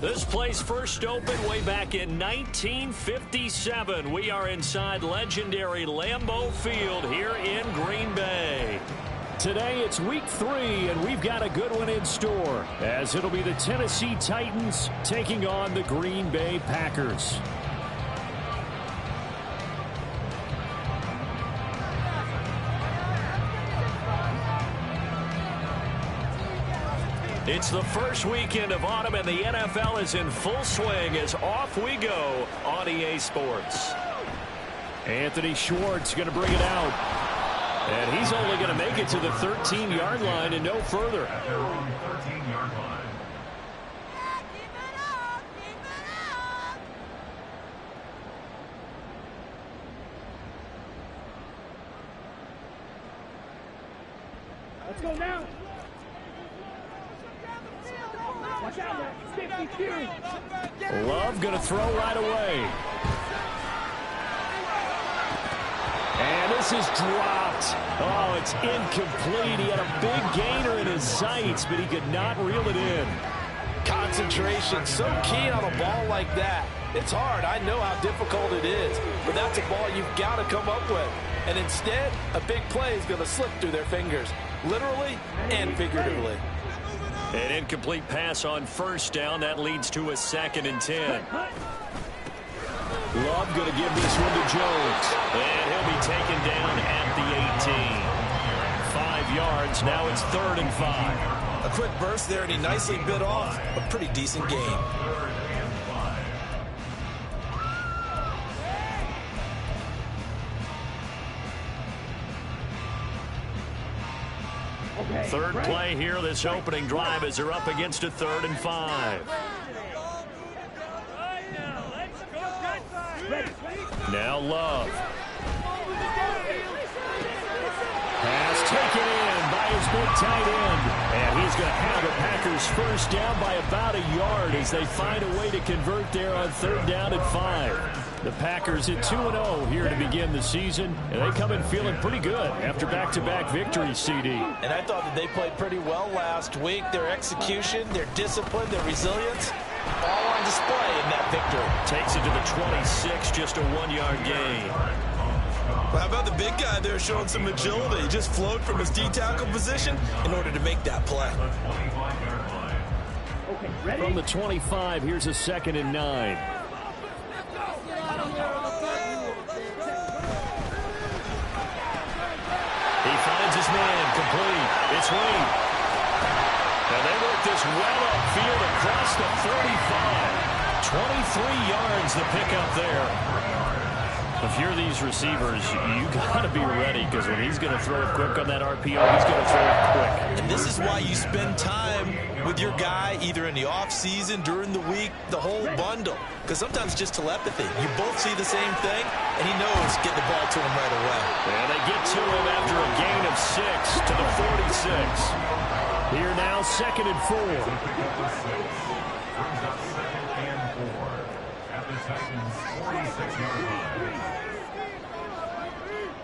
This place first opened way back in 1957. We are inside legendary Lambeau Field here in Green Bay. Today it's week 3, and we've got a good one in store, as it'll be the Tennessee Titans taking on the Green Bay Packers. It's the first weekend of autumn, and the NFL is in full swing as off we go on EA Sports. Anthony Schwartz going to bring it out. And he's only going to make it to the 13-yard line and no further. They're on the 13-yard line. Let's go now. Watch out, 52. Love going to throw right away. And this is dropped. Oh, it's incomplete. He had a big gainer in his sights, but he could not reel it in. Concentration, so keen on a ball like that. It's hard. I know how difficult it is, but that's a ball you've got to come up with. And instead, a big play is going to slip through their fingers, literally and figuratively. An incomplete pass on first down. That leads to a 2nd and 10. Love going to give this one to Jones. And he'll be taken down at the 18. 5 yards. Now it's 3rd and 5. A quick burst there, and he nicely bit off a pretty decent gain. Third play here, this opening drive, as they're up against a 3rd and 5. Now Love. Pass taken in by his big tight end. And he's going to have the Packers first down by about a yard as they find a way to convert there on 3rd down and 5. The Packers at 2-0 here to begin the season, and they come in feeling pretty good after back-to-back victories, CD. And I thought that they played pretty well last week. Their execution, their discipline, their resilience, all on display in that victory. Takes it to the 26, just a 1-yard gain. Well, how about the big guy there showing some agility? He just flowed from his D-tackle position in order to make that play. From the 25, here's a 2nd and 9. He finds his man, complete. It's Wade. And they work this well upfield across the 45. 23 yards the pickup there. If you're these receivers, you got to be ready, because when he's going to throw it quick on that RPO, he's going to throw it quick. And this is why you spend time with your guy either in the offseason, during the week, the whole bundle. Because sometimes just telepathy. You both see the same thing, and he knows get the ball to him right away. And they get to him after a gain of 6 to the 46. Here now, 2nd and 4. At the Titans' 46-yard line.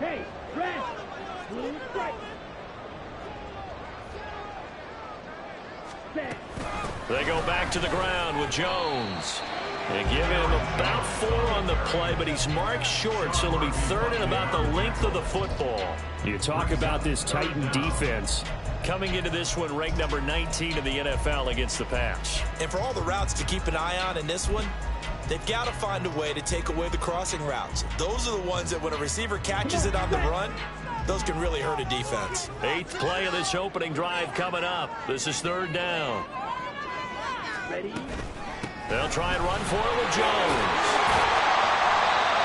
Hey, red, blue, right. They go back to the ground with Jones. They give him about 4 on the play, but he's marked short, so it'll be 3rd and about the length of the football. You talk about this Titan defense. Coming into this one, ranked number 19 in the NFL against the pass. And for all the routes to keep an eye on in this one, they've got to find a way to take away the crossing routes. Those are the ones that when a receiver catches it on the run, those can really hurt a defense. 8th play of this opening drive coming up. This is 3rd down. Ready? They'll try and run for it with Jones.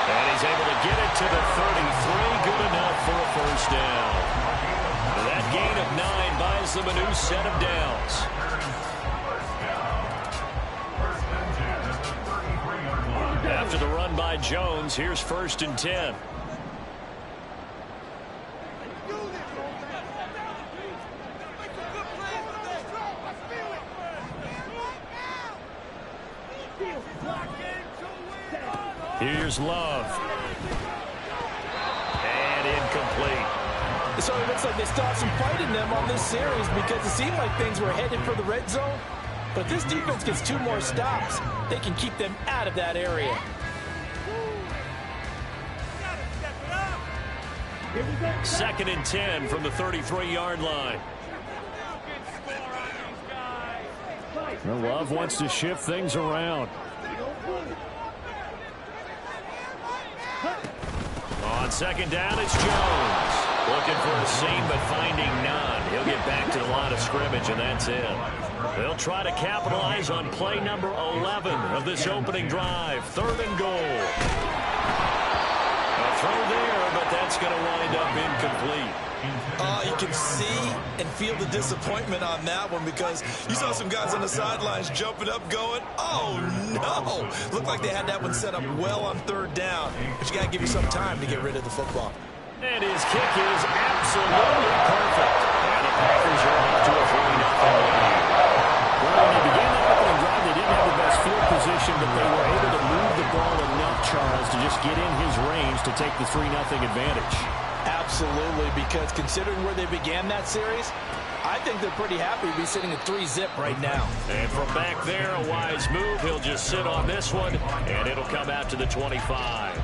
And he's able to get it to the 33. Good enough for a first down. And that gain of 9 buys them a new set of downs. After the run by Jones, here's 1st and 10. Here's Love. And incomplete. So it looks like they stopped some fight in them on this series because it seemed like things were headed for the red zone. But if this defense gets 2 more stops, they can keep them out of that area. Here we go. 2nd and 10 from the 33-yard line. Well, Love wants to shift things around. On 2nd down, it's Jones. Looking for a seam, but finding none. He'll get back to the line of scrimmage, and that's it. They'll try to capitalize on play number 11 of this opening drive. 3rd and goal. A throw there, but that's going to wind up incomplete. You can see and feel the disappointment on that one because you saw some guys on the sidelines jumping up going, oh, no. Looked like they had that one set up well on 3rd down, but you got to give yourself time to get rid of the football. And his kick is absolutely perfect. And the Packers are off to a 3-0 lead. Well, when they began the opening drive, they didn't have the best field position, but they were able to move the ball enough, Charles, to just get in his range to take the 3-0 advantage. Absolutely, because considering where they began that series, I think they're pretty happy to be sitting at 3-zip right now. And from back there, a wise move. He'll just sit on this one, and it'll come out to the 25.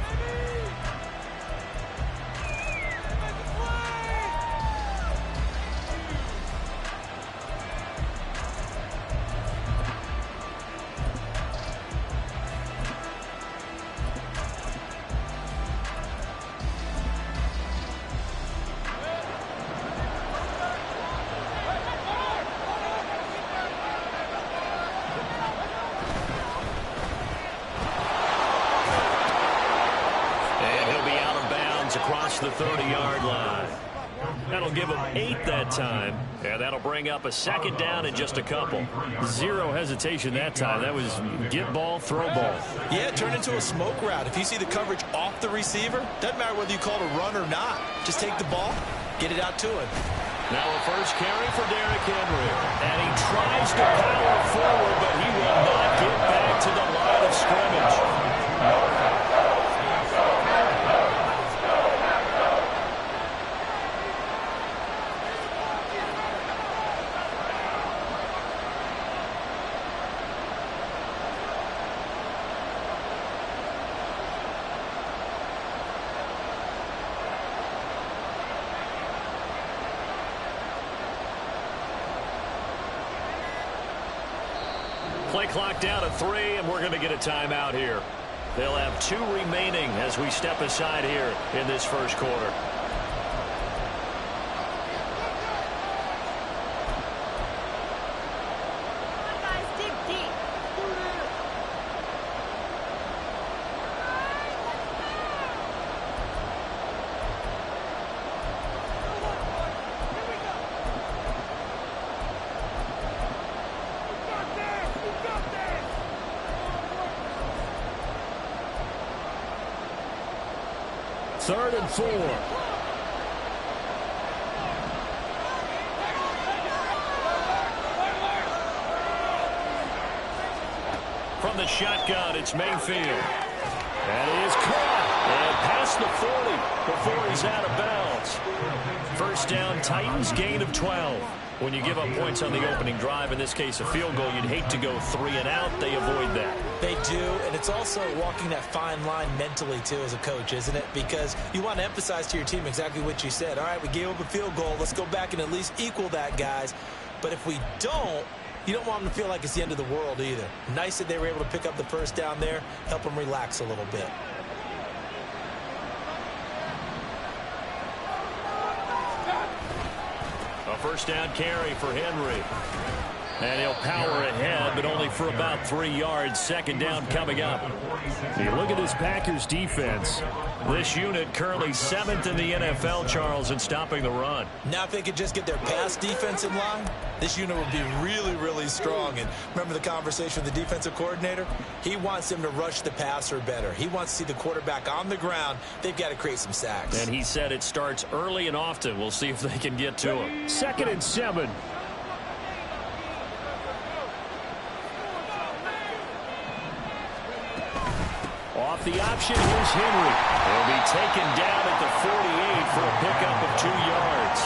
Across the 30-yard line. That'll give them 8 that time, and that'll bring up a 2nd down in just a couple. 0 hesitation that time. That was get ball, throw ball. Yeah, it turned into a smoke route. If you see the coverage off the receiver, doesn't matter whether you call it a run or not. Just take the ball, get it out to him. Now a first carry for Derrick Henry. And he tries to power forward, but he will not get back to the line of scrimmage. Play clock down to 3, and we're going to get a timeout here. They'll have 2 remaining as we step aside here in this first quarter. Third and 4. From the shotgun, it's Mayfield. And he is caught. And past the 40 before he's out of bounds. First down, Titans, gain of 12. When you give up points on the opening drive, in this case a field goal, you'd hate to go 3 and out. They avoid that. They do, and it's also walking that fine line mentally, too, as a coach, isn't it? Because you want to emphasize to your team exactly what you said. All right, we gave up a field goal. Let's go back and at least equal that, guys. But if we don't, you don't want them to feel like it's the end of the world either. Nice that they were able to pick up the first down there, help them relax a little bit. A first down carry for Henry. And he'll power ahead, but only for about 3 yards. 2nd down coming up. You look at this Packers defense. This unit currently 7th in the NFL, Charles, in stopping the run. Now, if they could just get their pass defense in line, this unit would be really, really strong. And remember the conversation with the defensive coordinator? He wants them to rush the passer better. He wants to see the quarterback on the ground. They've got to create some sacks. And he said it starts early and often. We'll see if they can get to him. 2nd and 7. Off the option, here's Henry. He'll be taken down at the 48 for a pickup of 2 yards.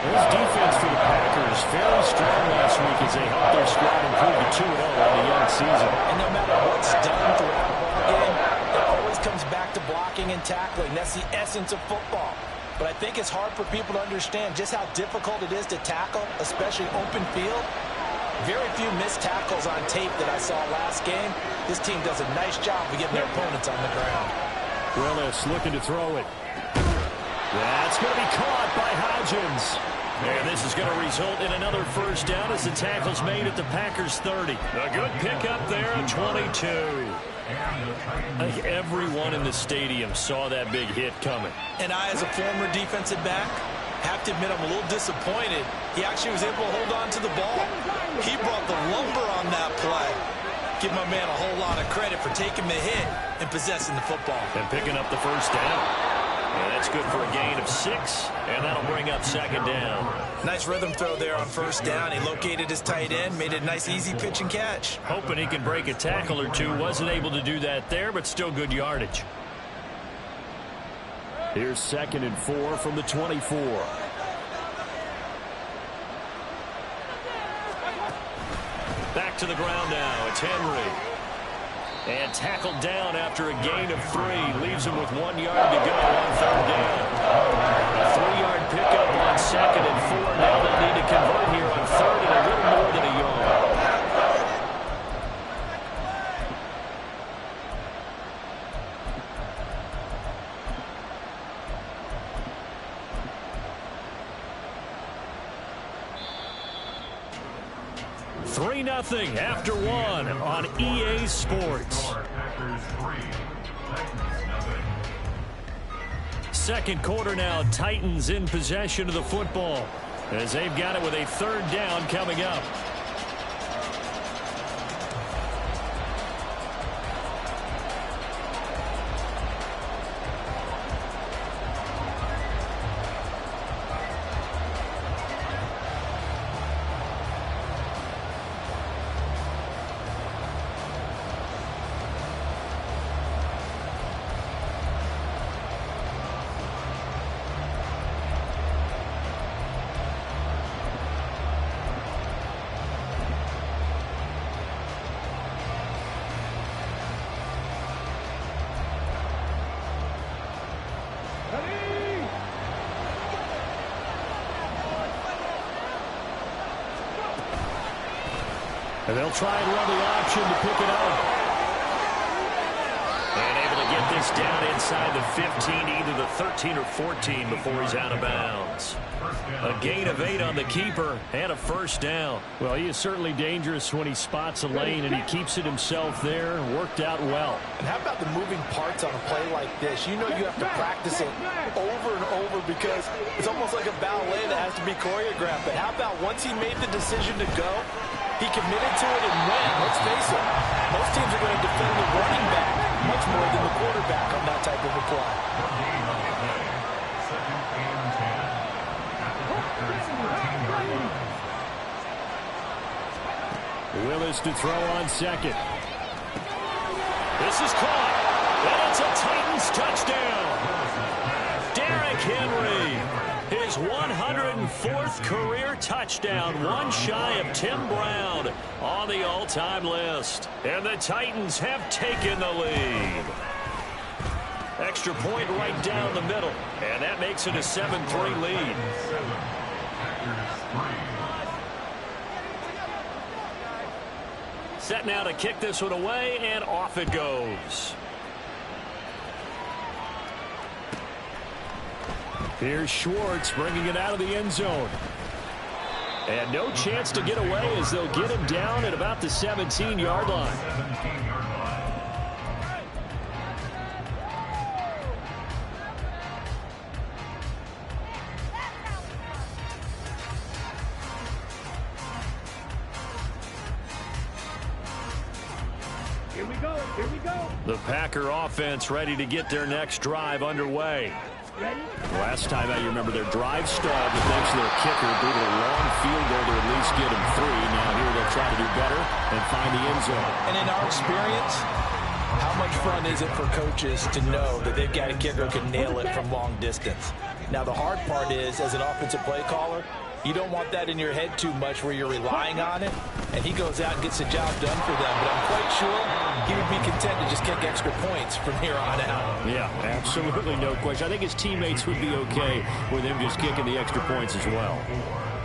This defense for the Packers finished very strong last week as they helped their squad improve to 2-0 on the young season. And no matter what's done throughout the ball game, it always comes back to blocking and tackling. That's the essence of football. But I think it's hard for people to understand just how difficult it is to tackle, especially open field. Very few missed tackles on tape that I saw last game. This team does a nice job of getting their opponents on the ground. Willis looking to throw it. That's going to be caught by Hodgins. And this is going to result in another first down as the tackle's made at the Packers 30. A good pickup there at 22. I think everyone in the stadium saw that big hit coming. And I, as a former defensive back, have to admit I'm a little disappointed. He actually was able to hold on to the ball. He brought the lumber on that play. Give my man a whole lot of credit for taking the hit and possessing the football. And picking up the first down. And that's good for a gain of 6, and that'll bring up second down. Nice rhythm throw there on first down. He located his tight end, made it a nice, easy pitch and catch. Hoping he can break a tackle or two. Wasn't able to do that there, but still good yardage. Here's 2nd and 4 from the 24. Back to the ground now. It's Henry. And tackled down after a gain of 3. Leaves him with 1 yard to go on third down. A 3-yard pickup on 2nd and 4. Now they'll need to convert here on 3rd and a little more than a yard. Nothing after 1 on EA Sports. Second quarter now, Titans in possession of the football as they've got it with a 3rd down coming up. And they'll try and run the option to pick it up. And able to get this down inside the 15, either the 13 or 14 before he's out of bounds. A gain of 8 on the keeper and a first down. Well, he is certainly dangerous when he spots a lane, and he keeps it himself there. Worked out well. And how about the moving parts on a play like this? You know you have to practice it over and over because it's almost like a ballet that has to be choreographed. But how about once he made the decision to go, he committed to it and went. Let's face it, most teams are going to defend the running back much more than the quarterback on that type of a play. Willis to throw on 2nd. This is caught, and it's a Titans touchdown. Derrick Henry, his 104th career touchdown, one shy of Tim Brown on the all-time list. And the Titans have taken the lead. Extra point right down the middle, and that makes it a 7-3 lead. Set now to kick this one away, and off it goes. Here's Schwartz bringing it out of the end zone. And no chance to get away as they'll get him down at about the 17-yard line. Here we go. Here we go. The Packer offense ready to get their next drive underway. Ready? Last time out, you remember their drive stalled, but thanks to their kicker, due to a long field goal to at least get him 3. Now here they'll try to do better and find the end zone. And in our experience, how much fun is it for coaches to know that they've got a kicker who can nail it from long distance? Now the hard part is, as an offensive play caller, You don't want that in your head too much where you're relying on it, and he goes out and gets the job done for them. But I'm quite sure he would be content to just kick extra points from here on out. Yeah, absolutely no question. I think his teammates would be okay with him just kicking the extra points as well.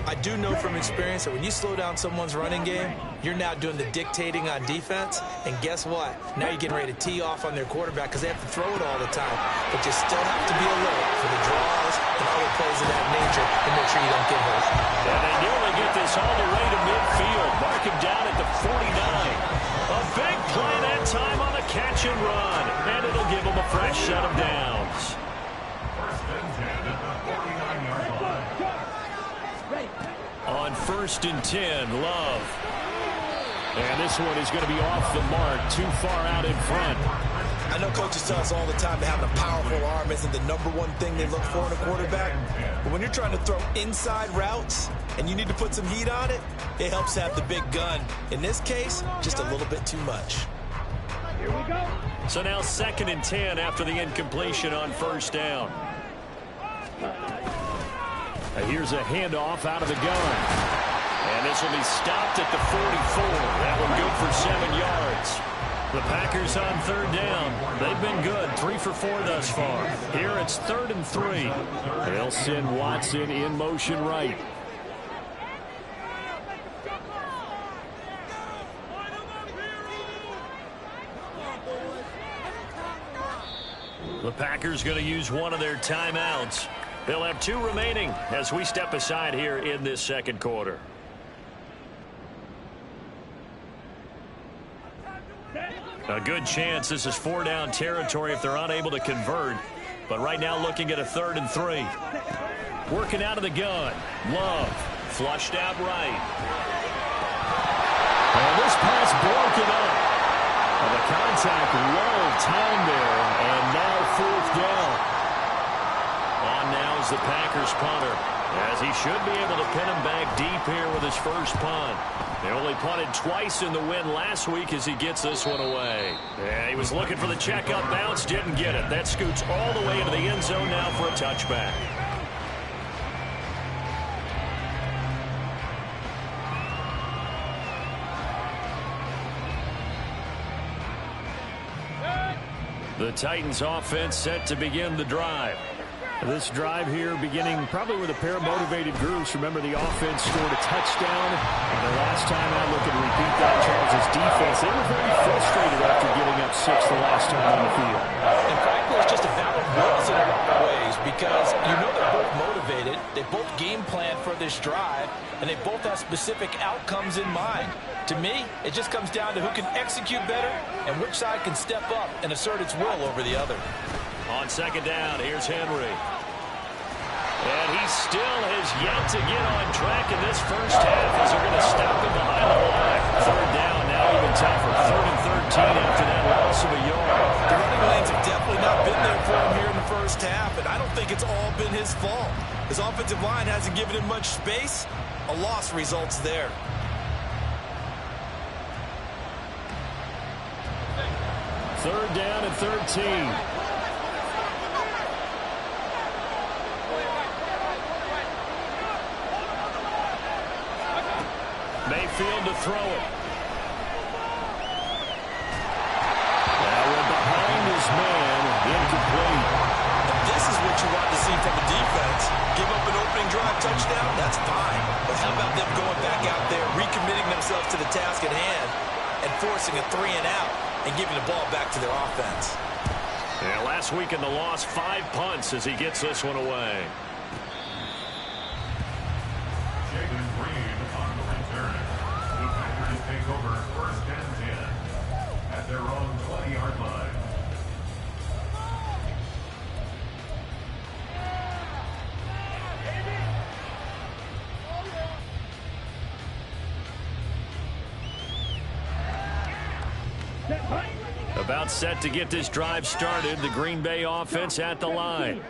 I do know from experience that when you slow down someone's running game, you're now doing the dictating on defense. And guess what? Now you're getting ready to tee off on their quarterback because they have to throw it all the time. But you still have to be alert for the draws and other plays of that nature to make sure you don't get hurt. And they nearly get this all the way to midfield. Mark him down at the 49. A big play that time on the catch and run. And it'll give them a fresh set of downs. First and 10 at the 49-yard line. On 1st and 10, Love. And this one is going to be off the mark, too far out in front. I know coaches tell us all the time that having a powerful arm isn't the #1 thing they look for in a quarterback. But when you're trying to throw inside routes and you need to put some heat on it, it helps to have the big gun. In this case, just a little bit too much. Here we go. So now 2nd and 10 after the incompletion on 1st down. Here's a handoff out of the gun. And this will be stopped at the 44. That one good for 7 yards. The Packers on 3rd down. They've been good, 3 for 4 thus far. Here it's 3rd and 3. They'll send Watson in motion right. The Packers going to use one of their timeouts. They'll have 2 remaining as we step aside here in this 2nd quarter. A good chance this is 4-down territory if they're unable to convert. But right now looking at a 3rd and 3. Working out of the gun. Love flushed out right. And this pass broken up. And the contact well timed there. And now 4th down. On now is the Packers punter, as he should be able to pin him back deep here with his first punt. They only punted twice in the win last week as he gets this one away. Yeah, he was looking for the check-up bounce, didn't get it. That scoots all the way into the end zone now for a touchback. The Titans offense set to begin the drive. This drive here beginning probably with a pair of motivated groups. Remember, the offense scored a touchdown. And the last time out, looking to repeat that, Charles' defense, they were very frustrated after giving up 6 the last time on the field. And frankly, it's just a battle of wills in a lot of ways because you know they're both motivated. They both game plan for this drive, and they both have specific outcomes in mind. To me, it just comes down to who can execute better and which side can step up and assert its will over the other. On 2nd down, here's Henry. And he still has yet to get on track in this first half as they're going to stop him behind the line. 3rd down, now even tougher. 3rd and 13 after that loss of a yard. The running lanes have definitely not been there for him here in the first half, and I don't think it's all been his fault. His offensive line hasn't given him much space. A loss results there. 3rd down and 13. Mayfield to throw it. That one behind his man, incomplete. And this is what you want to see from the defense. Give up an opening drive touchdown, that's fine. But how about them going back out there, recommitting themselves to the task at hand, and forcing a 3 and out, and giving the ball back to their offense. Yeah, last week in the loss, 5 punts as he gets this one away. Jalen Green on the return. The Packers take over 1st and 10 at their own 20-yard line. About set to get this drive started. The Green Bay offense at the line.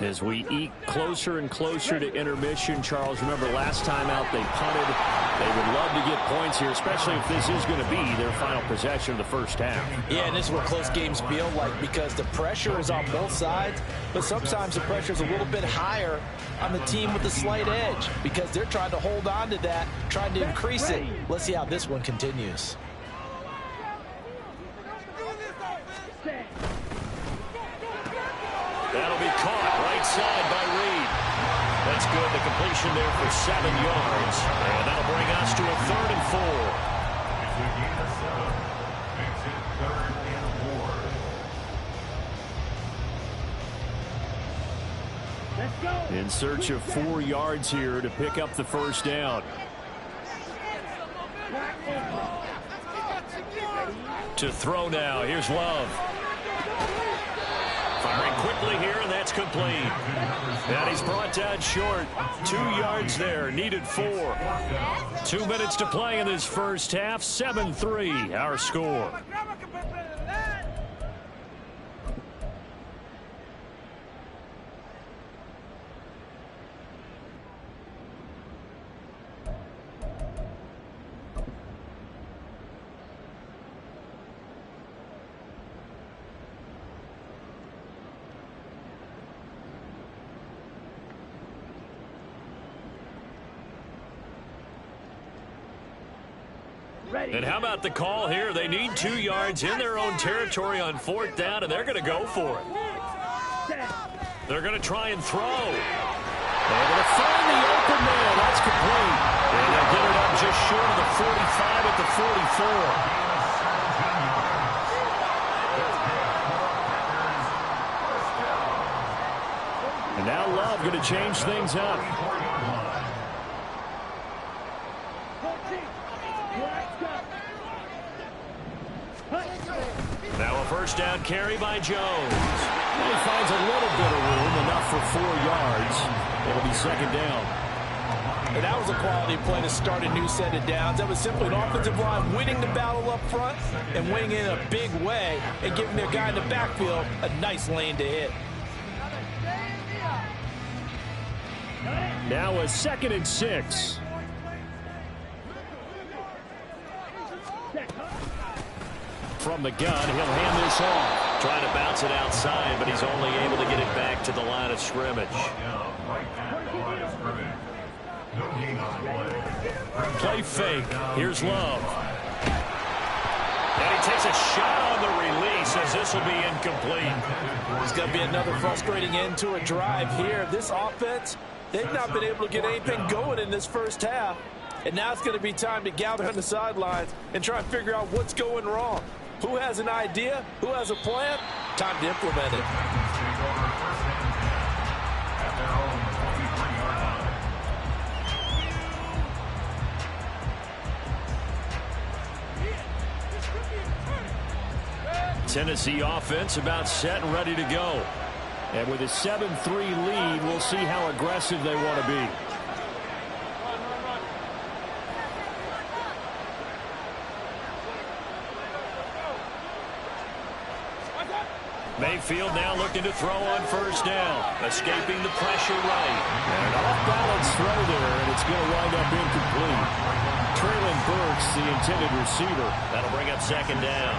As we eke closer and closer to intermission, Charles, remember last time out they punted. They would love to get points here, especially if this is going to be their final possession of the first half. Yeah, and this is what close games feel like because the pressure is on both sides, but sometimes the pressure is a little bit higher on the team with the slight edge because they're trying to hold on to that, trying to increase it. Let's see how this one continues. That'll be caught right side by Reed. That's good. The completion there for 7 yards. And that'll bring us to a 3rd and 4. It's a gain of 7. Makes it 3rd and 4. Let's go. In search of 4 yards here to pick up the first down. To throw now. Here's Love. Firing quickly here, and that's complete. And he's brought down short. 2 yards there, needed 4. 2 minutes to play in this first half. 7-3, our score. And how about the call here? They need 2 yards in their own territory on 4th down, and they're going to go for it. They're going to try and throw. They're going to find the open man. That's complete. And they'll get it up just short of the 45 at the 44. And now Love going to change things up. Now a first down carry by Jones. And he finds a little bit of room, enough for 4 yards. It'll be 2nd down. And that was a quality play to start a new set of downs. That was simply an offensive line winning the battle up front and winning it in a big way and giving their guy in the backfield a nice lane to hit. Now a 2nd and 6. From the gun, he'll hand this off. Trying to bounce it outside, but he's only able to get it back to the line of scrimmage. Play fake. Here's Love. And he takes a shot on the release as this will be incomplete. It's going to be another frustrating end to a drive here. This offense, they've not been able to get anything going in this first half. And now it's going to be time to gather on the sidelines and try and figure out what's going wrong. Who has an idea? Who has a plan? Time to implement it. Tennessee offense about set and ready to go. And with a 7-3 lead, we'll see how aggressive they want to be. Mayfield now looking to throw on first down. Escaping the pressure right. And an off-balance throw there, and it's going to wind up incomplete. Traylon Burks, the intended receiver. That'll bring up 2nd down.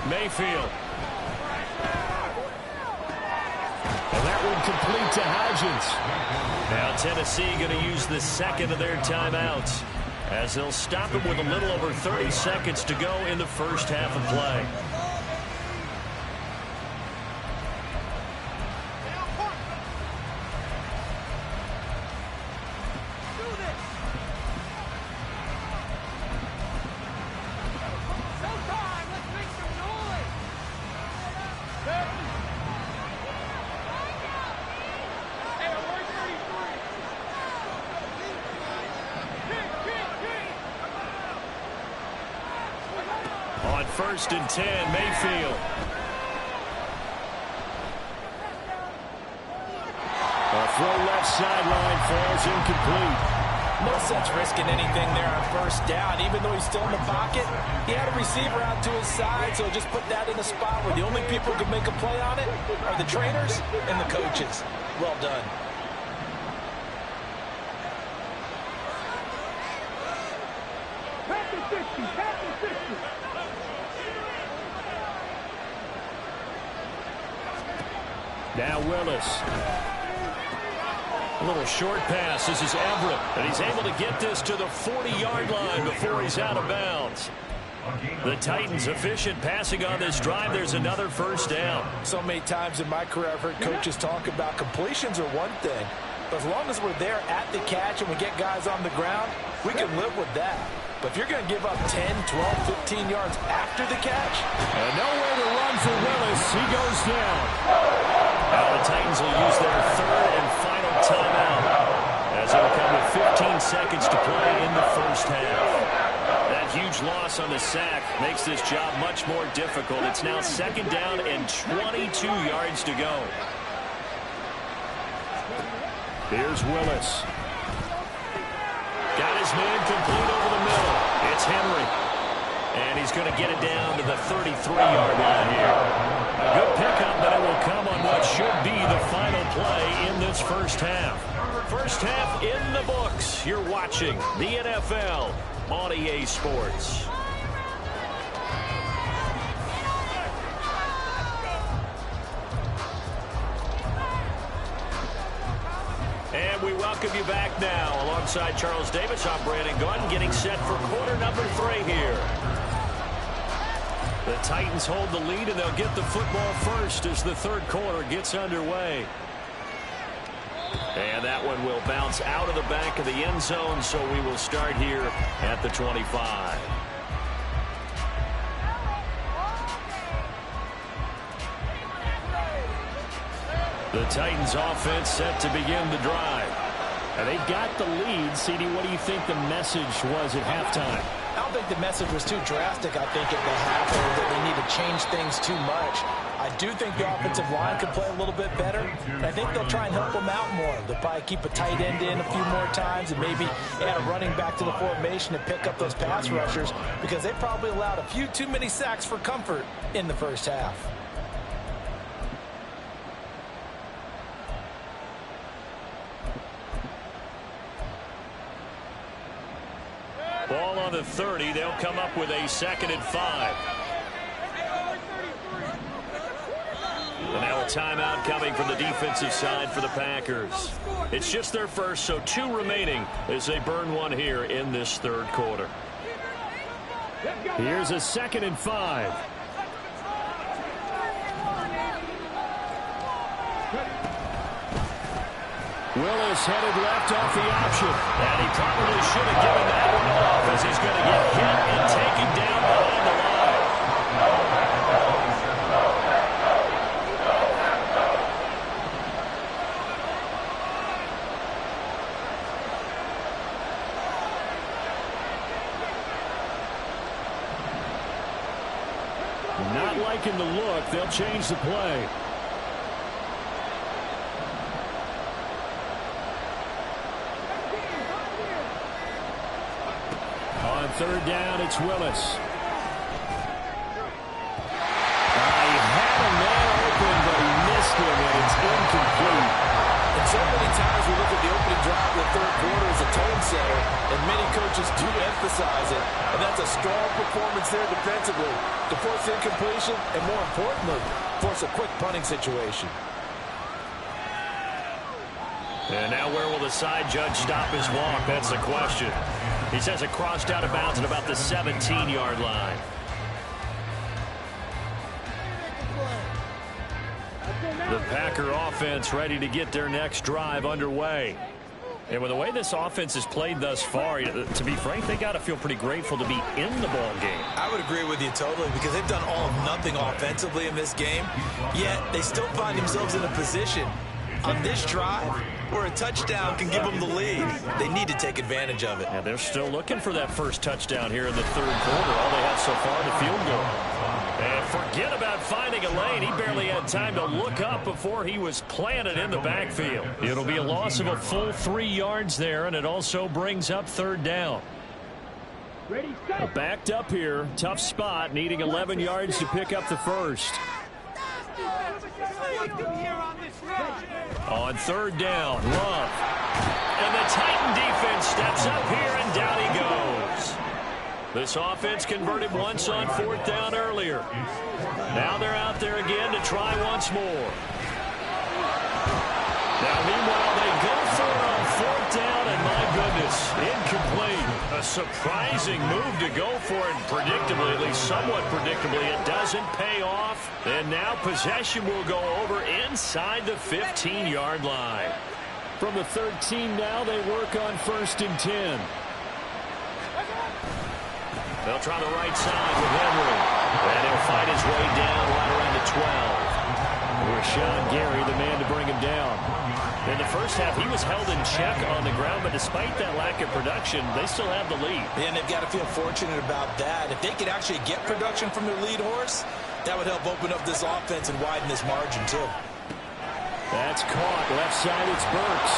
Mayfield. And that one complete to Hodgins. Now Tennessee going to use the 2nd of their timeouts as they'll stop it with a little over 30 seconds to go in the first half of play. On 1st and 10, Mayfield. A throw left sideline falls incomplete. No sense risking anything there on first down. Even though he's still in the pocket, he had a receiver out to his side, so just put that in a spot where the only people who can make a play on it are the trainers and the coaches. Well done. Pack the 60, pack the 60. Now Willis. A little short pass. This is Everett. And he's able to get this to the 40-yard line before he's out of bounds. The Titans efficient passing on this drive. There's another first down. So many times in my career I've heard coaches talk about completions are one thing. But as long as we're there at the catch and we get guys on the ground, we can live with that. But if you're going to give up 10, 12, 15 yards after the catch. And nowhere to run for Willis. He goes down. Now the Titans will use their third and final timeout as it'll come with 15 seconds to play in the first half. That huge loss on the sack makes this job much more difficult. It's now second down and 22 yards to go. Here's Willis. Got his man complete over the middle. It's Henry. And he's going to get it down to the 33-yard line here. A good pickup, but it will come on what should be the final play in this first half. First half in the books. You're watching the NFL on EA Sports. And we welcome you back now. Alongside Charles Davis, I'm Brandon Gaudin, getting set for quarter number 3 here. The Titans hold the lead, and they'll get the football first as the third quarter gets underway. And that one will bounce out of the back of the end zone, so we will start here at the 25. The Titans offense set to begin the drive. And they've got the lead. CD, what do you think the message was at halftime? I don't think the message was too drastic. I think at the half that they need to change things too much. I do think the offensive line could play a little bit better. And I think they'll try and help them out more. They'll probably keep a tight end in a few more times and maybe add a running back to the formation to pick up those pass rushers, because they probably allowed a few too many sacks for comfort in the first half. Ball on the 30. They'll come up with a 2nd and 5. And now a timeout coming from the defensive side for the Packers. It's just their first, so 2 remaining as they burn one here in this third quarter. Here's a 2nd and 5. Willis headed left off the option. And he probably should have given that one off, as he's going to get hit and taken down behind the line. Not liking the look. They'll change the play. On third down, it's Willis. He had a man open, but he missed him, and it's incomplete. And so many times we look at the opening drive of the third quarter as a tone setter, and many coaches do emphasize it, and that's a strong performance there defensively to force incompletion and, more importantly, force a quick punting situation. And now where will the side judge stop his walk? That's the question. He says it crossed out of bounds at about the 17-yard line. The Packer offense ready to get their next drive underway. And with the way this offense has played thus far, to be frank, they got to feel pretty grateful to be in the ball game. I would agree with you totally, because they've done all of nothing offensively in this game, yet they still find themselves in a position on this drive where a touchdown can give them the lead. They need to take advantage of it. And they're still looking for that first touchdown here in the third quarter. All they have so far, the field goal. And forget about finding a lane. He barely had time to look up before he was planted in the backfield. It'll be a loss of a full 3 yards there, and it also brings up 3rd down. Backed up here. Tough spot, needing 11 yards to pick up the first. On 3rd down, Love. And the Titan defense steps up here, and down he goes. This offense converted once on 4th down earlier. Now they're out there again to try once more. Now, meanwhile, they go for it on 4th down, and my goodness, incomplete. A surprising move to go for it, predictably, at least somewhat predictably. It doesn't pay off, and now possession will go over inside the 15-yard line. From the 13 now, they work on 1st and 10. They'll try the right side with Henry. And he'll fight his way down right around the 12. Rashawn Gary, the man to bring him down. In the first half, he was held in check on the ground, but despite that lack of production, they still have the lead. And they've got to feel fortunate about that. If they could actually get production from their lead horse, that would help open up this offense and widen this margin, too. That's caught. Left side, it's Burks.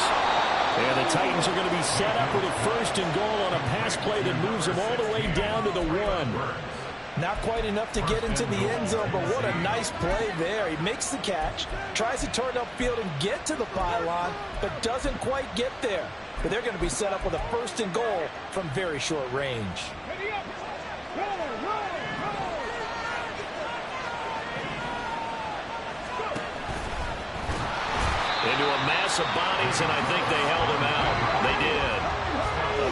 And the Titans are going to be set up with a 1st and goal on a pass play that moves them all the way down to the 1. Not quite enough to get into the end zone, but what a nice play there. He makes the catch, tries to turn upfield and get to the pylon, but doesn't quite get there. But they're going to be set up with a 1st and goal from very short range. Into a mass of bodies, and I think they held him out. They did.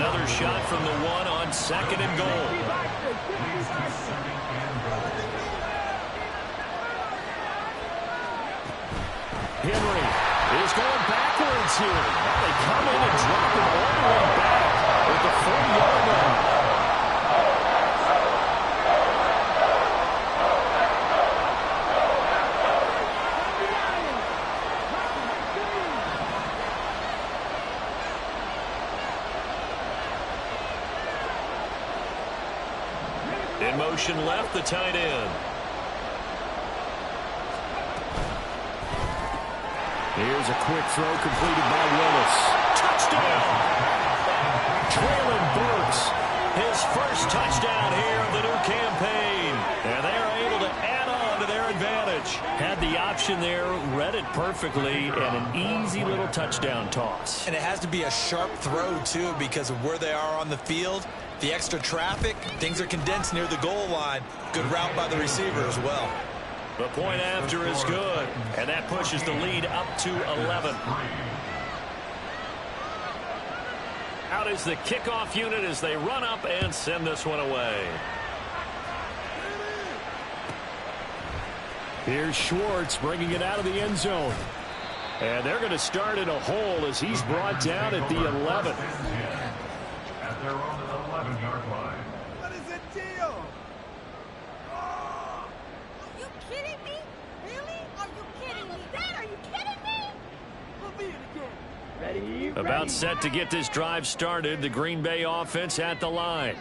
Another shot from the 1 on 2nd and goal. Henry is going backwards here. Now they come in and drop him all the way back at the 40-yard line. In motion left, the tight end. Here's a quick throw completed by Willis. Touchdown! Traylon Burks, his first touchdown here of the new campaign. And they are able to add on to their advantage. Had the option there, read it perfectly, and an easy little touchdown toss. And it has to be a sharp throw, too, because of where they are on the field. The extra traffic, things are condensed near the goal line. Good route by the receiver as well. The point after is good, and that pushes the lead up to 11. Out is the kickoff unit as they run up and send this one away. Here's Schwartz bringing it out of the end zone. And they're going to start in a hole as he's brought down at the 11. At their own 11-yard line. What is the deal? Are you kidding me? Really? Are you kidding me? Dad, are you kidding me? We'll be it again. Ready? About set to get this drive started, the Green Bay offense at the line.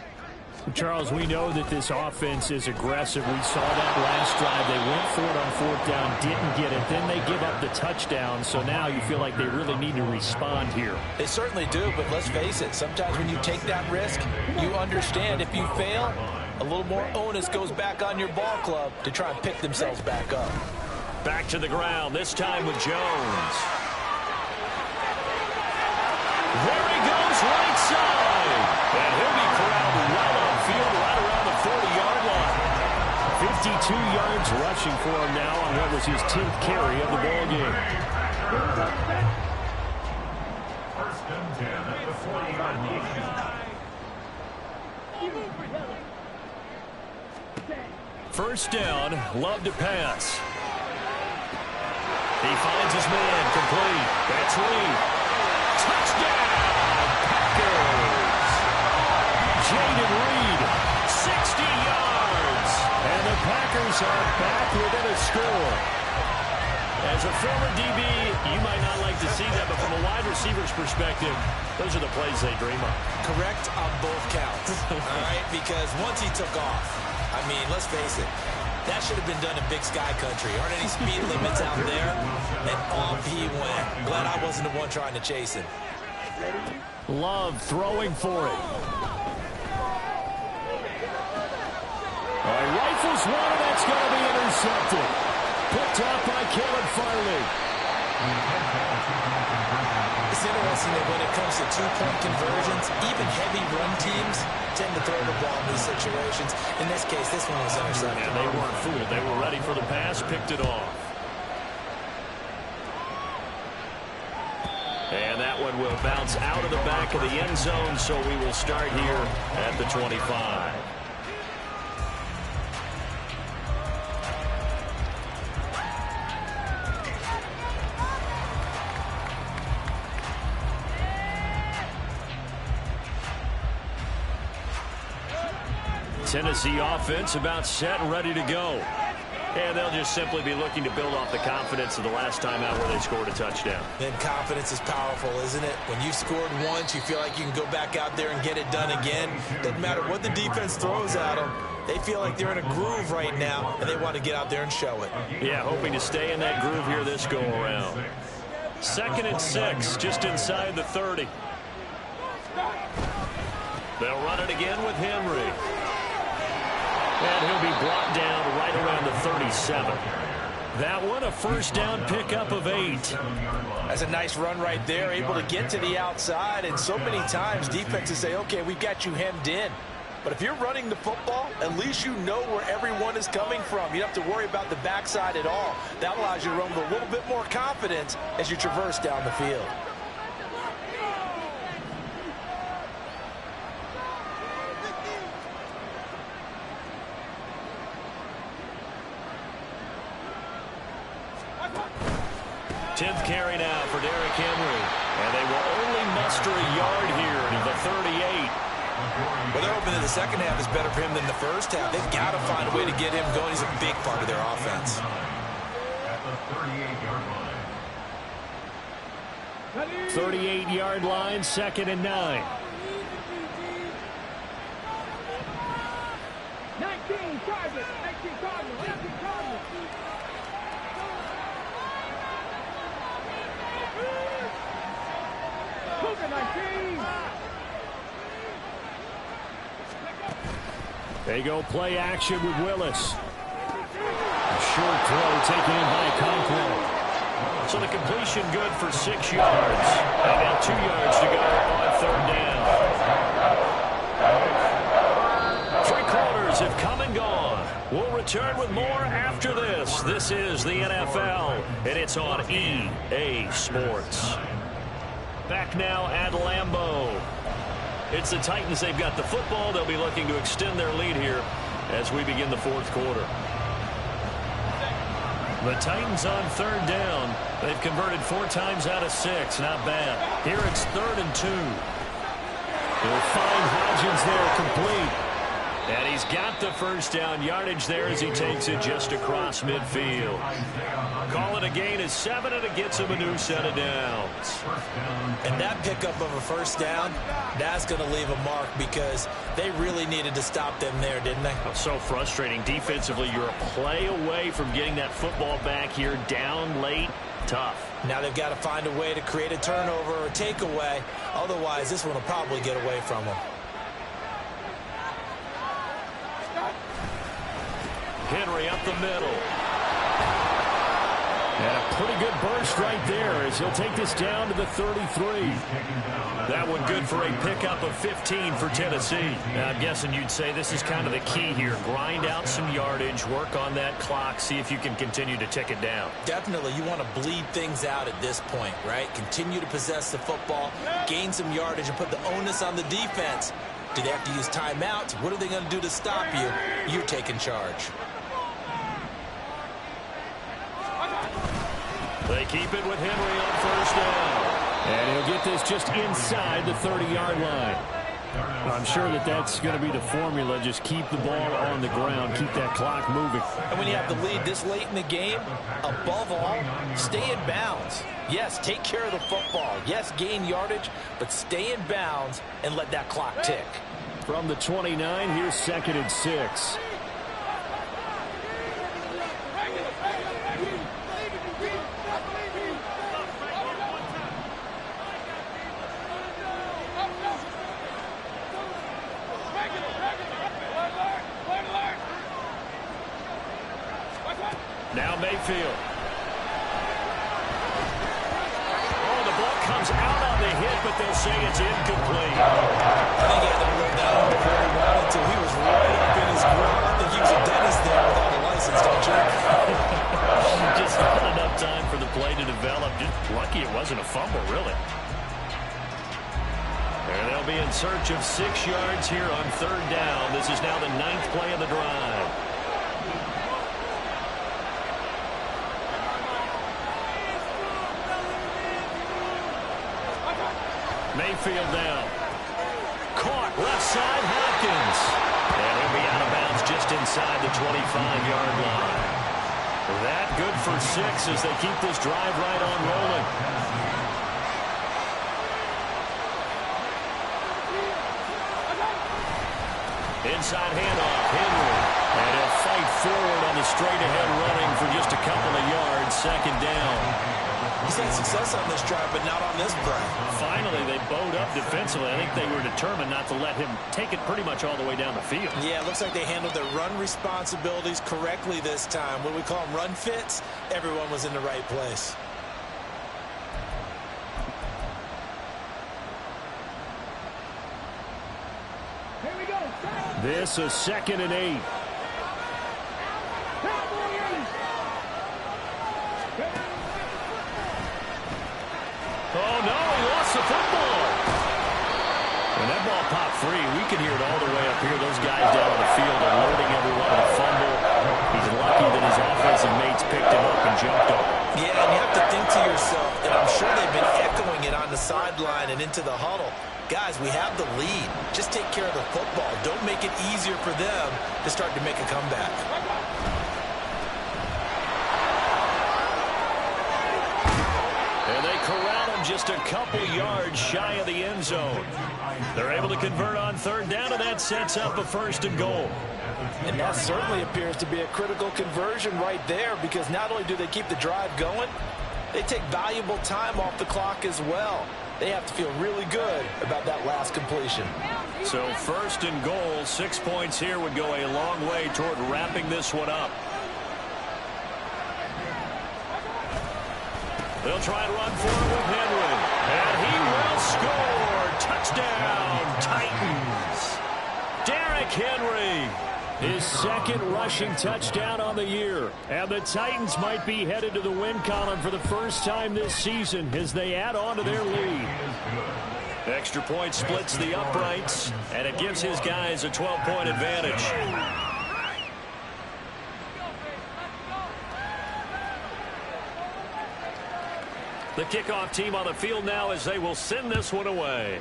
Charles, we know that this offense is aggressive. We saw that last drive. They went for it on 4th down, didn't get it. Then they give up the touchdown. So now you feel like they really need to respond here. They certainly do, but let's face it. Sometimes when you take that risk, you understand if you fail, a little more onus goes back on your ball club to try and pick themselves back up. Back to the ground, this time with Jones. There he goes, right side. And he'll be corralled well on field right around the 40-yard line. 52 yards rushing for him now on what was his 10th carry of the ball game. First and 10 at the 40-yard line. First down, Love to pass. He finds his man, complete. That's Reed. Touchdown, Packers! Jaden Reed, 60 yards. And the Packers are back within a score. As a former DB, you might not like to see that, but from a wide receiver's perspective, those are the plays they dream of. Correct on both counts, all right? Because once he took off, I mean, let's face it, That should have been done in Big Sky Country. Aren't any speed limits out there? And off he went. Glad I wasn't the one trying to chase him. Love throwing for it. Rifles one, and that's going to be intercepted. Picked up by Caleb Farley. It's interesting that when it comes to two-point conversions, even heavy run teams tend to throw the ball in these situations. In this case, this one was intercepted. And they weren't fooled. They were ready for the pass, picked it off. And that one will bounce out of the back of the end zone, so we will start here at the 25. Tennessee offense about set and ready to go. And they'll just simply be looking to build off the confidence of the last time out where they scored a touchdown. Then confidence is powerful, isn't it? When you've scored once, you feel like you can go back out there and get it done again. Doesn't matter what the defense throws at them. They feel like they're in a groove right now, and they want to get out there and show it. Yeah, hoping to stay in that groove here this go-around. 2nd and 6, just inside the 30. They'll run it again with Henry. And he'll be brought down right around the 37. That one, a first down pickup of 8. That's a nice run right there, able to get to the outside. And so many times defenses say, okay, we've got you hemmed in. But if you're running the football, at least you know where everyone is coming from. You don't have to worry about the backside at all. That allows you to run with a little bit more confidence as you traverse down the field. Tenth carry now for Derrick Henry. And they will only muster a yard here to the 38. Well, they're hoping that the second half is better for him than the first half. They've got to find a way to get him going. He's a big part of their offense. At the 38-yard line. 38-yard line, 2nd and 9. 19 targets. 19 targets. 19 targets. Cougar 19. They go play action with Willis. A short throw taken in by Conklin. So the completion good for 6 yards. And now 2 yards to go on 3rd down. 3 quarters have come and gone. We'll return with more after this. This is the NFL, and it's on EA Sports. Back now at Lambeau. It's the Titans. They've got the football. They'll be looking to extend their lead here as we begin the 4th quarter. The Titans on 3rd down. They've converted 4 times out of 6. Not bad. Here it's 3rd and 2. They'll find Hodgins there complete. And he's got the first down yardage there as he takes it just across midfield. Call it a gain of 7, and it gets him a new set of downs. And that pickup of a first down, that's going to leave a mark because they really needed to stop them there, didn't they? So frustrating. Defensively, you're a play away from getting that football back here down late. Tough. Now they've got to find a way to create a turnover or a takeaway. Otherwise, this one will probably get away from them. Henry up the middle. And a pretty good burst right there as he'll take this down to the 33. That one good for a pickup of 15 for Tennessee. Now, I'm guessing you'd say this is kind of the key here. Grind out some yardage, work on that clock, see if you can continue to tick it down. Definitely, you want to bleed things out at this point, right? Continue to possess the football, gain some yardage, and put the onus on the defense. Do they have to use timeouts? What are they going to do to stop you? You're taking charge. They keep it with Henry on first down. And he'll get this just inside the 30-yard line. I'm sure that that's going to be the formula. Just keep the ball on the ground. Keep that clock moving. And when you have the lead this late in the game, above all, stay in bounds. Yes, take care of the football. Yes, gain yardage, but stay in bounds and let that clock tick. From the 29, here's 2nd and 6. Now Mayfield. Oh, the ball comes out on the hit, but they'll say it's incomplete. I think he had to roll that on before he wanted to. He was right up in his grill. I think he was a dentist there without a license, don't you? Just not enough time for the play to develop. Just lucky it wasn't a fumble, really. And they'll be in search of 6 yards here on 3rd down. This is now the 9th play of the drive. Mayfield now. Caught left side, Hopkins. And he'll be out of bounds just inside the 25-yard line. That good for 6 as they keep this drive right on rolling. Inside handoff, Henry. And he'll fight forward on the straight-ahead running for just a couple of yards. 2nd down. He's had success on this drive, but not on this play. Finally, they bowed up defensively. I think they were determined not to let him take it pretty much all the way down the field. Yeah, it looks like they handled their run responsibilities correctly this time. What we call them run fits, everyone was in the right place. Here we go. This is 2nd and 8. Oh, no, he lost the football. And that ball popped free. We can hear it all the way up here. Those guys down on the field are loading everyone with a fumble. He's lucky that his offensive mates picked him up and jumped on him. Yeah, and you have to think to yourself, and I'm sure they've been echoing it on the sideline and into the huddle. Guys, we have the lead. Just take care of the football. Don't make it easier for them to start to make a comeback. And they corral him just a couple yards shy of the end zone. They're able to convert on 3rd down, and that sets up a 1st and goal. And that certainly appears to be a critical conversion right there, because not only do they keep the drive going, they take valuable time off the clock as well. They have to feel really good about that last completion. So 1st and goal, 6 points here would go a long way toward wrapping this one up. They'll try and run for it with Henry. And he will score. Touchdown, Titans. Derrick Henry. His 2nd rushing touchdown on the year. And the Titans might be headed to the win column for the first time this season as they add on to their lead. Extra point splits the uprights, and it gives his guys a 12-point advantage. The kickoff team on the field now as they will send this one away.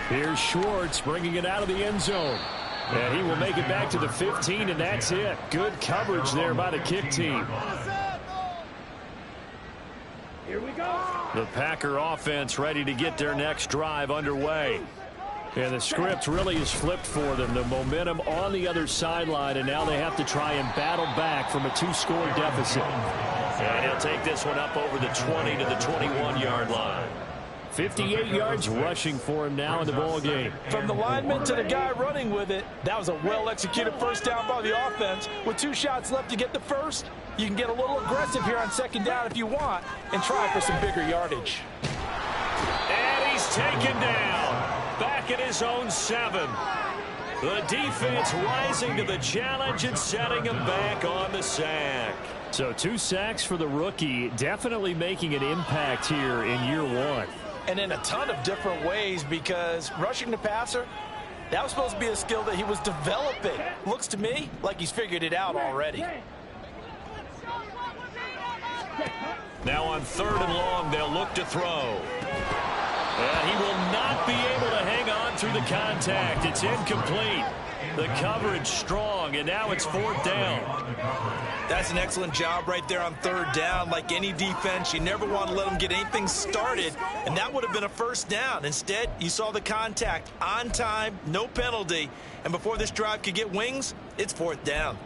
Here's Schwartz bringing it out of the end zone. And he will make it back to the 15, and that's it. Good coverage there by the kick team. Here we go. The Packer offense ready to get their next drive underway. And the script really is flipped for them. The momentum on the other sideline, and now they have to try and battle back from a 2-score deficit. And he'll take this one up over the 20 to the 21-yard line. 58 yards rushing for him now in the ball game. From the lineman to the guy running with it, that was a well-executed 1st down by the offense. With 2 shots left to get the 1st, you can get a little aggressive here on 2nd down if you want and try for some bigger yardage. And he's taken down. Back at his own 7. The defense rising to the challenge and setting him back on the sack. So 2 sacks for the rookie, definitely making an impact here in year 1. And in a ton of different ways, because rushing the passer, that was supposed to be a skill that he was developing. Looks to me like he's figured it out already. Now on 3rd and long, they'll look to throw. And he will not be able to hang on through the contact. It's incomplete. The coverage strong, and now it's 4th down. That's an excellent job right there on 3rd down. Like any defense, you never want to let them get anything started, and that would have been a 1st down. Instead, you saw the contact on time, no penalty, and before this drive could get wings, it's 4th down.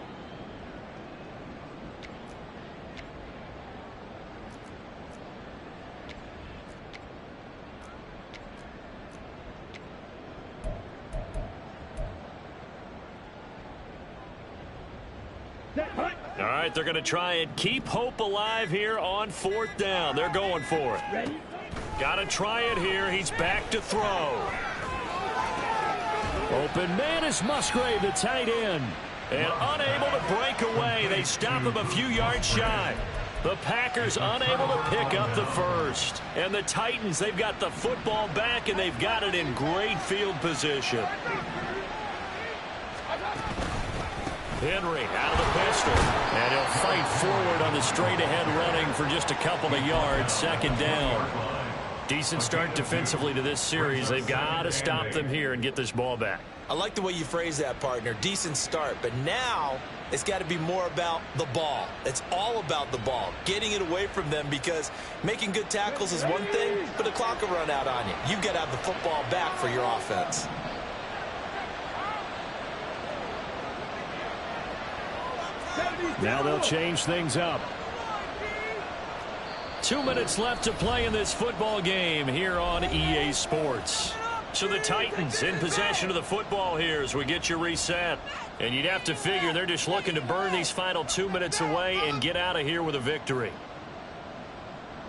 All right, they're going to try and keep hope alive here on 4th down. They're going for it. Got to try it here. He's back to throw. Open man is Musgrave, the tight end. And unable to break away. They stop him a few yards shy. The Packers unable to pick up the first. And the Titans, they've got the football back, and they've got it in great field position. Henry out of the pistol. And he'll fight forward on the straight-ahead running for just a couple of yards. 2nd down. Decent start defensively to this series. They've got to stop them here and get this ball back. I like the way you phrase that, partner. Decent start. But now it's got to be more about the ball. It's all about the ball. Getting it away from them, because making good tackles is one thing, but the clock will run out on you. You've got to have the football back for your offense. Now they'll change things up. 2 minutes left to play in this football game here on EA Sports. So the Titans in possession of the football here as we get you reset. And you'd have to figure they're just looking to burn these final 2 minutes away and get out of here with a victory.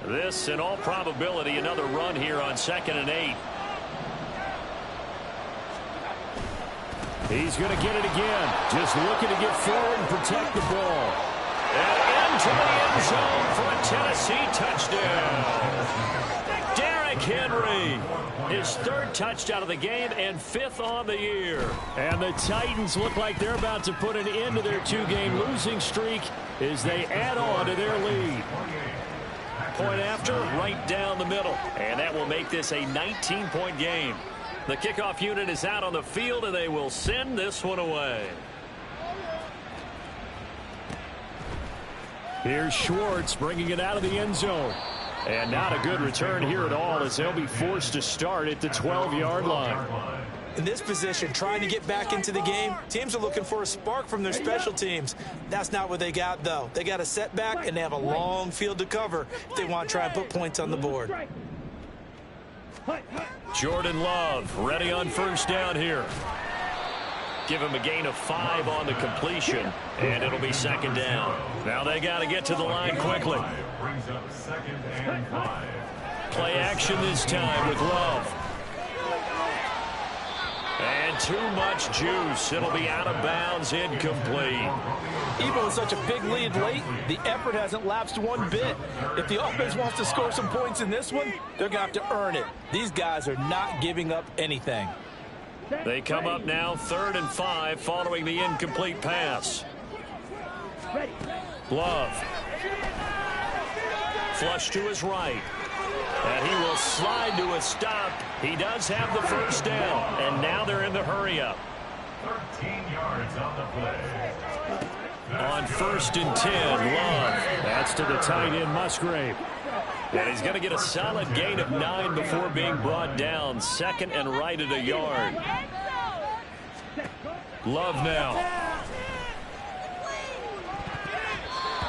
This, in all probability, another run here on 2nd and 8. He's going to get it again. Just looking to get forward and protect the ball. And into the end zone for a Tennessee touchdown. Derrick Henry, his 3rd touchdown of the game and 5th on the year. And the Titans look like they're about to put an end to their 2-game losing streak as they add on to their lead. Point after, right down the middle. And that will make this a 19-point game. The kickoff unit is out on the field, and they will send this one away. Here's Schwartz bringing it out of the end zone. And not a good return here at all, as they'll be forced to start at the 12-yard line. In this position, trying to get back into the game, teams are looking for a spark from their special teams. That's not what they got, though. They got a setback, and they have a long field to cover if they want to try and put points on the board. Jordan Love ready on 1st down here. Give him a gain of 5 on the completion, and it'll be 2nd down. Now they got to get to the line quickly. Brings up 2nd and 5. Play action this time with Love. And too much juice. It'll be out of bounds, incomplete. Even with such a big lead late, the effort hasn't lapsed one bit. If the offense wants to score some points in this one, they're going to have to earn it. These guys are not giving up anything. They come up now 3rd and 5 following the incomplete pass. Love. Flush to his right. And he will slide to a stop. He does have the 1st down. And now they're in the hurry-up. 13 yards on the play. On 1st and 10, Love. That's to the tight end, Musgrave. And he's going to get a solid gain of 9 before being brought down. 2nd and right at a yard. Love now.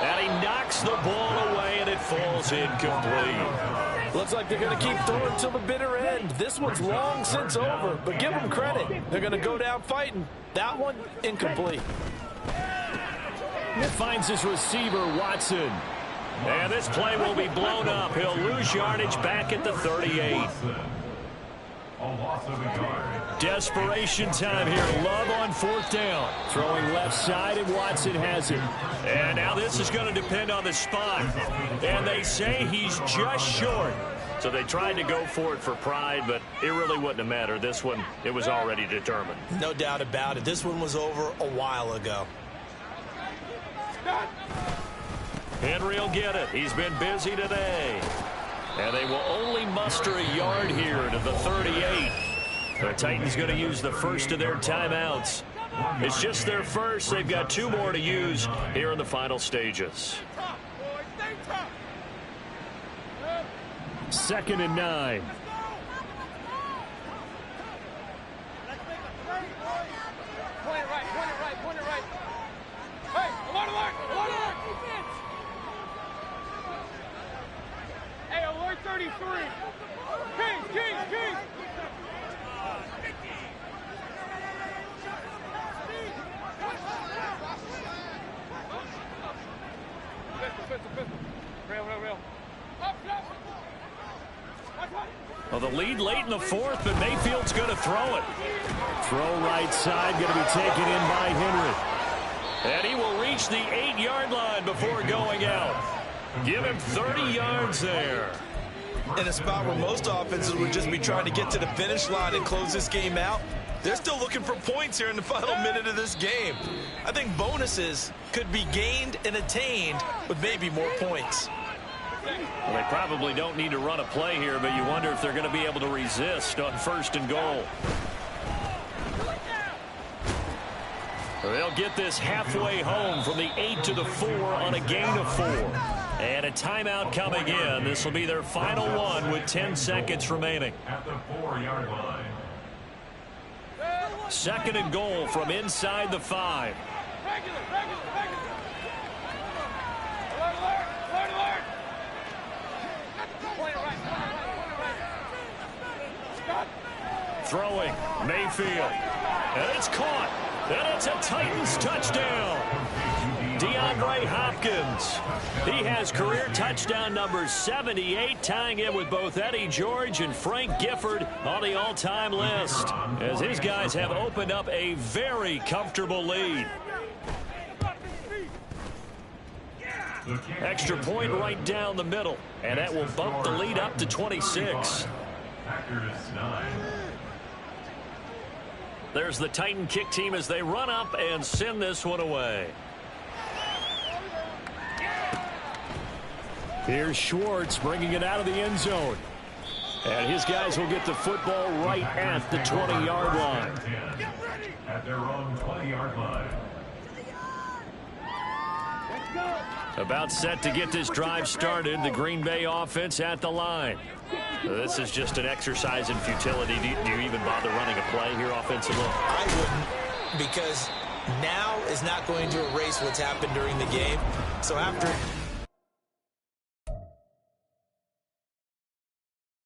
And he knocks the ball away, and it falls incomplete. Looks like they're going to keep throwing till the bitter end. This one's long since over, but give them credit. They're going to go down fighting. That one, incomplete. It finds his receiver, Watson. And this play will be blown up. He'll lose yardage back at the 38. A loss of a yard. Desperation time here. Love on 4th down. Throwing left side, and Watson has it. And now this is going to depend on the spot. And they say he's just short. So they tried to go for it for pride, but it really wouldn't have mattered. This one, it was already determined. No doubt about it. This one was over a while ago. Henry will get it. He's been busy today. And they will only muster a yard here to the 38. The Titans going to use the first of their timeouts. It's just their first. They've got 2 more to use here in the final stages. 2nd and 9. Hey, alert 33. King. Well, the lead late in the fourth, but Mayfield's going to throw it. Throw right side, going to be taken in by Henry. And he will reach the 8-yard line before going out. Give him 30 yards there. In a spot where most offenses would just be trying to get to the finish line and close this game out, they're still looking for points here in the final minute of this game. I think bonuses could be gained and attained with maybe more points. Well, they probably don't need to run a play here, but you wonder if they're going to be able to resist on 1st and goal. They'll get this halfway home from the 8 to the 4 on a gain of 4. And a timeout coming in. This will be their final one with 10 seconds remaining. At the 4-yard line. 2nd and goal from inside the 5. Throwing, Mayfield. And it's caught. And it's a Titans touchdown. DeAndre Hopkins. He has career touchdown number 78, tying it with both Eddie George and Frank Gifford on the all-time list, as his guys have opened up a very comfortable lead. Extra point right down the middle, and that will bump the lead up to 26. Packers 9. There's the Titan kick team as they run up and send this one away. Here's Schwartz bringing it out of the end zone. And his guys will get the football right at the 20-yard line. At their own 20-yard line. About set to get this drive started. The Green Bay offense at the line. This is just an exercise in futility. Do you even bother running a play here offensively? I wouldn't, because now is not going to erase what's happened during the game. So after